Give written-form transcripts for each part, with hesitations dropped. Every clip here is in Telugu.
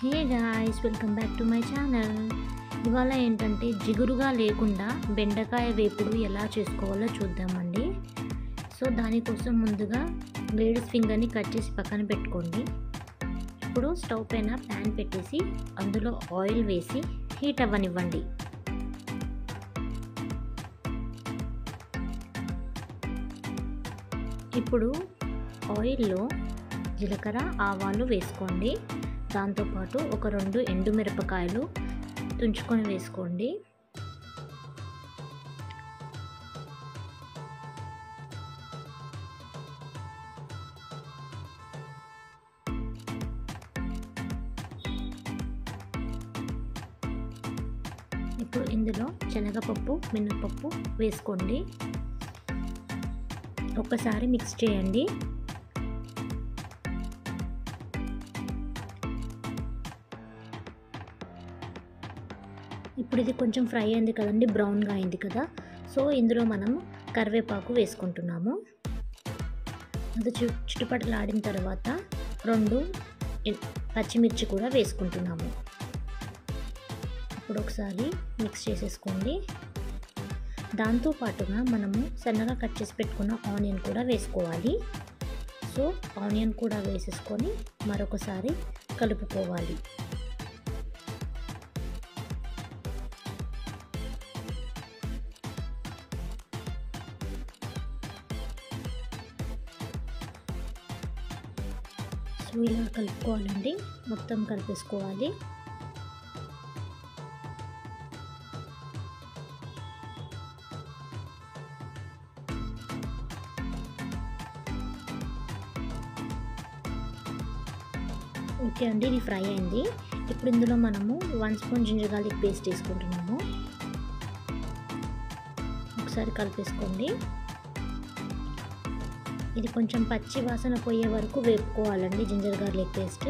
Hey guys, welcome back to my channel. ఇవాళ ఏంటంటే జిగురుగా లేకుండా బెండకాయ వేపుడు ఎలా చేసుకోవాలో చూద్దామండి. సో దానికోసం ముందుగా లేడీస్ ఫింగర్ని కట్ చేసి పక్కన పెట్టుకోండి. ఇప్పుడు స్టవ్ పైన ప్యాన్ పెట్టేసి అందులో ఆయిల్ వేసి హీట్ అవ్వనివ్వండి. ఇప్పుడు ఆయిల్లో జీలకర్ర ఆవాలు వేసుకోండి. దాంతోపాటు ఒక 2 ఎండుమిరపకాయలు తుంచుకొని వేసుకోండి. ఇప్పుడు ఇందులో శనగపప్పు మినపప్పు వేసుకోండి. ఒకసారి మిక్స్ చేయండి. ఇప్పుడు ఇది కొంచెం ఫ్రై అయింది కదండి, బ్రౌన్గా అయింది కదా. సో ఇందులో మనం కరివేపాకు వేసుకుంటున్నాము. అది చిటుపటలాడిన తర్వాత 2 పచ్చిమిర్చి కూడా వేసుకుంటున్నాము. ఇప్పుడు ఒకసారి మిక్స్ చేసేసుకోండి. దాంతోపాటుగా మనము సన్నగా కట్ చేసి పెట్టుకున్న ఆనియన్ కూడా వేసుకోవాలి. సో ఆనియన్ కూడా వేసేసుకొని మరొకసారి కలుపుకోవాలి. సో ఇలా కలుపుకోవాలండి, మొత్తం కలిపేసుకోవాలి. ఓకే అండి, ఇది ఫ్రై అయింది. ఇప్పుడు ఇందులో మనము 1 స్పూన్ జింజర్ గార్లిక్ పేస్ట్ వేసుకుంటున్నాము. ఒకసారి కలిపేసుకోండి. ఇది కొంచెం పచ్చి వాసన పోయే వరకు వేపుకోవాలండి జింజర్ గార్లిక్ పేస్ట్.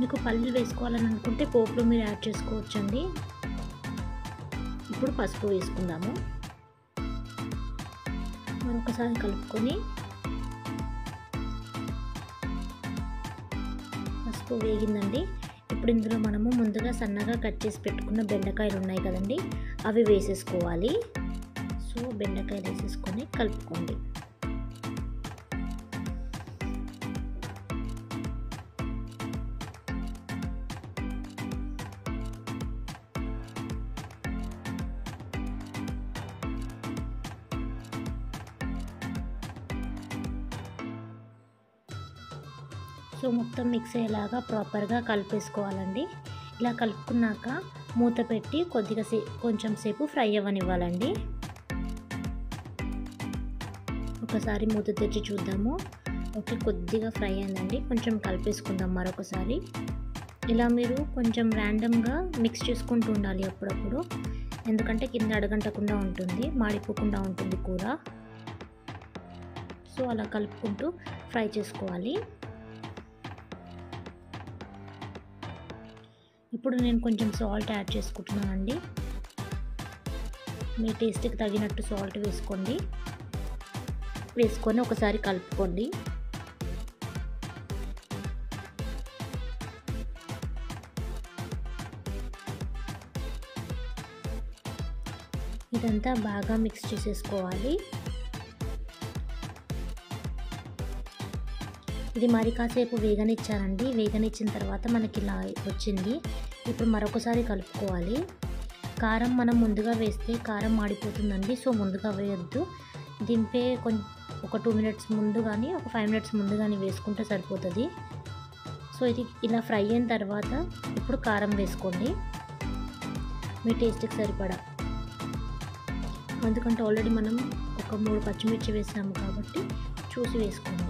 మీకు పల్లీలు వేసుకోవాలని అనుకుంటే పోపులో మీరు యాడ్ చేసుకోవచ్చండి. ఇప్పుడు పసుపు వేసుకుందాము. మరొకసారి కలుపుకొని పసుపు వేగిందండి. ఇప్పుడు ఇందులో మనము ముందుగా సన్నగా కట్ చేసి పెట్టుకున్న బెండకాయలు ఉన్నాయి కదండి, అవి వేసేసుకోవాలి. సో బెండకాయలు వేసేసుకొని కలుపుకోండి. సో మొత్తం మిక్స్ అయ్యేలాగా ప్రాపర్గా కలిపేసుకోవాలండి. ఇలా కలుపుకున్నాక మూత పెట్టి కొంచెం సేపు ఫ్రై అవ్వనివ్వాలండి. ఒకసారి మూత తెచ్చి చూద్దాము. ఓకే, కొద్దిగా ఫ్రై అయిందండి. కొంచెం కలిపేసుకుందాం మరొకసారి. ఇలా మీరు కొంచెం ర్యాండమ్గా మిక్స్ చేసుకుంటూ ఉండాలి అప్పుడప్పుడు, ఎందుకంటే కింద అడగంటకుండా ఉంటుంది, మాడిపోకుండా ఉంటుంది కూర. సో అలా కలుపుకుంటూ ఫ్రై చేసుకోవాలి. ఇప్పుడు నేను కొంచెం సాల్ట్ యాడ్ చేసుకుంటున్నానండి. మీ టేస్ట్కి తగినట్టు సాల్ట్ వేసుకోండి. వేసుకొని ఒకసారి కలుపుకోండి. ఇదంతా బాగా మిక్స్ చేసేసుకోవాలి. ఇది మరి కాసేపు వేగనిచ్చానండి. వేగనిచ్చిన తర్వాత మనకి ఇలా వచ్చింది. ఇప్పుడు మరొకసారి కలుపుకోవాలి. కారం మనం ముందుగా వేస్తే కారం మాడిపోతుందండి. సో ముందుగా వేయొద్దు. దింపే ఒక 2 మినిట్స్ ముందు కానీ ఒక 5 మినిట్స్ ముందు కానీ వేసుకుంటే సరిపోతుంది. సో ఇది ఇలా ఫ్రై అయిన తర్వాత ఇప్పుడు కారం వేసుకోండి, మీ టేస్ట్కి సరిపడా. ఎందుకంటే ఆల్రెడీ మనం ఒక 3 పచ్చిమిర్చి వేసాము కాబట్టి చూసి వేసుకోండి.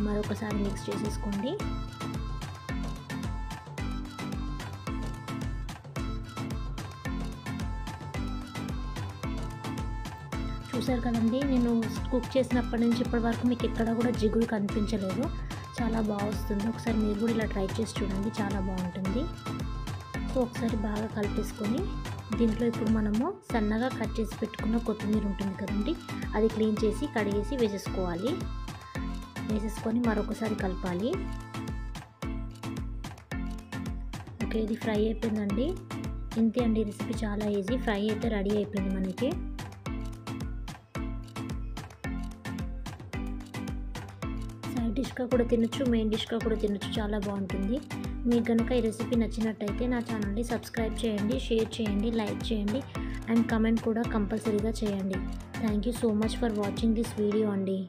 మరొకసారి మిక్స్ చేసేసుకోండి. చూసారు కదండి, నేను కుక్ చేసినప్పటి నుంచి ఇప్పటి వరకు మీకు ఎక్కడ కూడా జిగురు కనిపించలేదు. చాలా బాగా వస్తుంది. ఒకసారి మీరు కూడా ఇలా ట్రై చేసి చూడండి, చాలా బాగుంటుంది. సో ఒకసారి బాగా కలిపేసుకొని దీంట్లో ఇప్పుడు మనము సన్నగా కట్ చేసి పెట్టుకున్న కొత్తిమీర ఉంటుంది కదండి, అది క్లీన్ చేసి కడిగేసి వేసేసుకోవాలి. వేసేసుకొని మరొకసారి కలపాలి. ఓకే, ఇది ఫ్రై అయిపోయిందండి. ఇంతే అండి, రెసిపీ చాలా ఈజీ. ఫ్రై అయితే రెడీ అయిపోయింది మనకి. సైడ్ డిష్గా కూడా తినొచ్చు, మెయిన్ డిష్గా కూడా తినొచ్చు, చాలా బాగుంటుంది. మీకు కనుక ఈ రెసిపీ నచ్చినట్టయితే నా ఛానల్ని సబ్స్క్రైబ్ చేయండి, షేర్ చేయండి, లైక్ చేయండి అండ్ కమెంట్ కూడా కంపల్సరీగా చేయండి. Thank you so much for watching this video అండి.